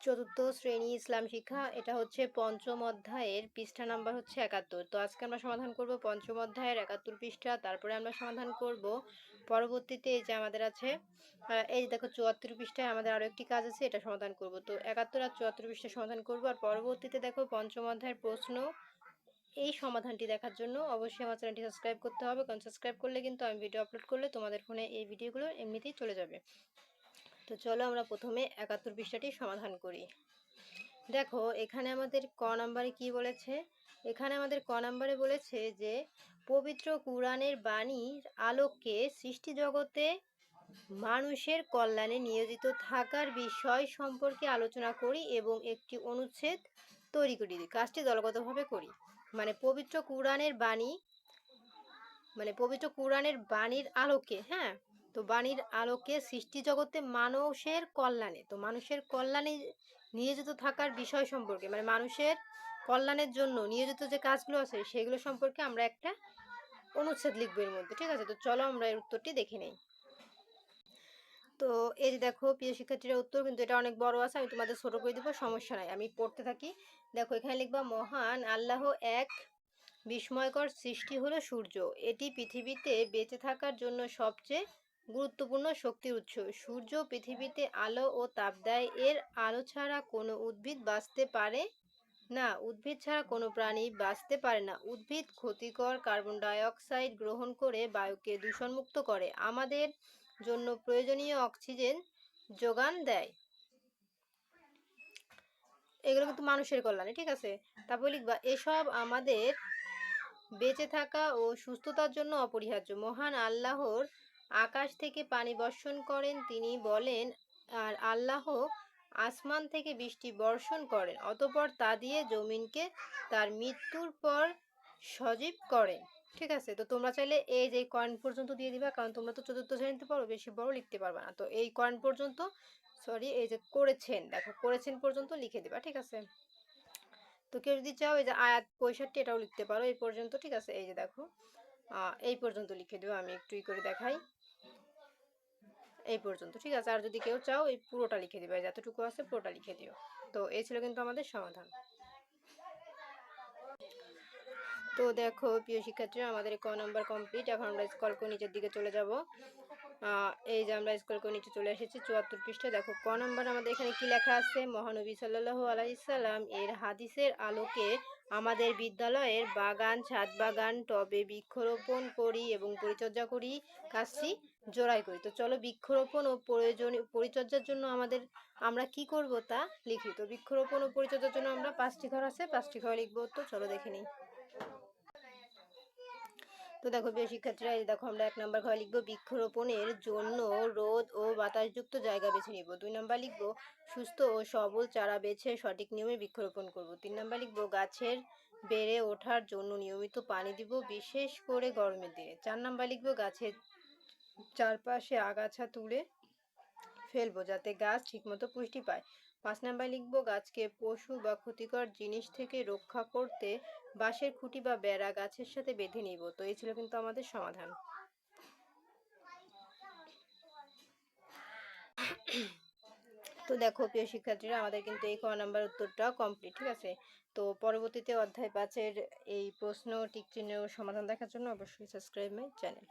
চতুর্থ শ্রেণী ইসলাম শিক্ষা, এটা হচ্ছে পঞ্চম অধ্যায়ের পৃষ্ঠা নাম্বার হচ্ছে ৭১। তো আজকে আমরা সমাধান করব পঞ্চম অধ্যায়ের ৭১ পৃষ্ঠা। তারপরে আমরা সমাধান করব পরবর্তীতে যে আমাদের আছে এই দেখো ৭৪ পৃষ্ঠায় আমাদের আরও একটি কাজ আছে, এটা সমাধান করব। তো ৭১ আর ৭৪ পৃষ্ঠা সমাধান করব। আর পরবর্তীতে দেখো পঞ্চম অধ্যায়ের প্রশ্ন, এই সমাধানটি দেখার জন্য অবশ্যই আমার চ্যানেলটি সাবস্ক্রাইব করতে হবে, কারণ সাবস্ক্রাইব করলে কিন্তু আমি ভিডিও আপলোড করলে তোমাদের ফোনে এই ভিডিওগুলো এমনিতেই চলে যাবে। তো চলো আমরা প্রথমে ৭১ পৃষ্ঠাটি সমাধান করি। দেখো এখানে আমাদের ক নাম্বারে কি বলেছে, এখানে আমাদের ক নাম্বারে বলেছে যে পবিত্র কুরআনের বাণীর আলোকে সৃষ্টি জগতে মানুষের কল্যাণে নিয়োজিত থাকার বিষয় সম্পর্কে আলোচনা করি এবং একটি অনুচ্ছেদ তৈরি করি। কাজটি দলগতভাবে করি। মানে পবিত্র কুরআনের বাণীর আলোকে, হ্যাঁ, তো বাণীর আলোকে সৃষ্টি জগতে মানুষের কল্যাণে, তো মানুষের কল্যাণে নিয়োজিত থাকার বিষয় সম্পর্কে, মানে মানুষের কল্যাণের জন্য নিয়োজিত যে কাজগুলো আছে সেগুলো সম্পর্কে আমরা একটা অনুচ্ছেদ লিখবো এর মধ্যে। ঠিক আছে, তো চলো আমরা এর উত্তরটি দেখে নেই। তো এই যে দেখো প্রিয় শিক্ষার্থীরা, উত্তর কিন্তু এটা অনেক বড় আছে, আমি তোমাদের ছোট করে দিব, সমস্যা নাই, আমি পড়তে থাকি। দেখো এখানে লিখবা মহান আল্লাহ এক বিস্ময়কর সৃষ্টি হলো সূর্য। এটি পৃথিবীতে বেঁচে থাকার জন্য সবচেয়ে গুরুত্বপূর্ণ শক্তির উৎস। সূর্য পৃথিবীতে আলো ও তাপ দেয়। এর আলো ছাড়া কোনো উদ্ভিদ বাঁচতে পারে না, উদ্ভিদ ছাড়া কোনো প্রাণী বাঁচতে পারে না। উদ্ভিদ ক্ষতিকর কার্বন ডাই অক্সাইড গ্রহণ করে বায়ুকে দূষণমুক্ত করে আমাদের জন্য প্রয়োজনীয় অক্সিজেন যোগান দেয়। এগুলো কিন্তু মানুষের কল্যাণে। ঠিক আছে, তারপর লিখবা এসব আমাদের বেঁচে থাকা ও সুস্থতার জন্য অপরিহার্য। মহান আল্লাহর আকাশ থেকে পানি বর্ষণ করেন, তিনি বলেন, আর আল্লাহ আসমান থেকে বৃষ্টি বর্ষণ করেন, অতঃপর তা দিয়ে জমিনকে তার মৃত্যুর পর সজীব করেন। ঠিক আছে, তো তোমরা চাইলে এই যে কয়েন পর্যন্ত দিয়ে দিবা, কারণ তোমরা তো চতুর্থ শ্রেণীতে পড়ো, বেশি বড় লিখতে পারবে না। তো এই কয়েন পর্যন্ত, সরি এই যে করেছেন, দেখো করেছেন পর্যন্ত লিখে দিবা। ঠিক আছে, তো কেউ যদি চাও এই যে আয়াত 65 এটাও লিখতে পারো এই পর্যন্ত। ঠিক আছে, এই যে দেখো এই পর্যন্ত লিখে দিও, আমি একটু করে দেখাই, এই পর্যন্ত। ঠিক আছে, আর যদি কেউ চাও এই পুরোটা লিখে দিবে, যতটুকু আছে পুরোটা লিখে দিও। তো এই ছিল কিন্তু আমাদের সমাধান। তো দেখো প্রিয় শিক্ষার্থীরা, আমাদের ক নাম্বার কমপ্লিট। এখন আমরা স্ক্রল করে নিচের দিকে চলে যাব। এই যে আমরা স্ক্রল করে নিচে চলে এসেছি ৭৪ পৃষ্ঠা। দেখো ক নাম্বার আমাদের এখানে কি লেখা আছে, মহানবী সাল্লাল্লাহু আলাইহি সাল্লাম এর হাদিসের আলোকে আমাদের বিদ্যালয়ের বাগান, ছাদ বাগান, টবে বৃক্ষরোপণ করি এবং পরিচর্যা করি, কাজটি জোড়াই করি। তো চলো বৃক্ষরোপণ ও পরিচর্যার জন্য আমরা কি করব তা লিখি। তো বৃক্ষরোপণ ও পরিচর্যার জন্য আমরা 5টি ঘর আছে, 5টি ঘর লিখবো। তো চলো দেখে নিই। তো দেখো প্রিয় শিক্ষার্থীরা, এই দেখো আমরা 1 নম্বর ঘরে লিখবো বৃক্ষরোপণের জন্য রোদ ও বাতাসযুক্ত জায়গা বেছে নিব। 2 নম্বর লিখবো সুস্থ ও সবল চারা বেছে সঠিক নিয়মে বৃক্ষরোপণ করব। 3 নম্বর লিখবো গাছের বেড়ে ওঠার জন্য নিয়মিত পানি দিব, বিশেষ করে গরমের দিনে। 4 নম্বর লিখবো গাছের চারপাশে আগাছা তুলে ফেলবো যাতে গাছ ঠিকমতো পুষ্টি পায়। 5 নাম্বার লিখবো গাছকে পশু বা ক্ষতিকর জিনিস থেকে রক্ষা করতে বাঁশের খুঁটি বা বেড়া গাছের সাথে বেঁধে নিব। তো এই ছিল কিন্তু আমাদের সমাধান। তো দেখো প্রিয় শিক্ষার্থীরা, আমাদের কিন্তু এই ক নাম্বার উত্তরটা কমপ্লিট। ঠিক আছে, তো পরবর্তীতে অধ্যায় 5-এর এই প্রশ্ন টিক চিহ্নের সমাধান দেখার জন্য অবশ্যই সাবস্ক্রাইব মাই চ্যানেল।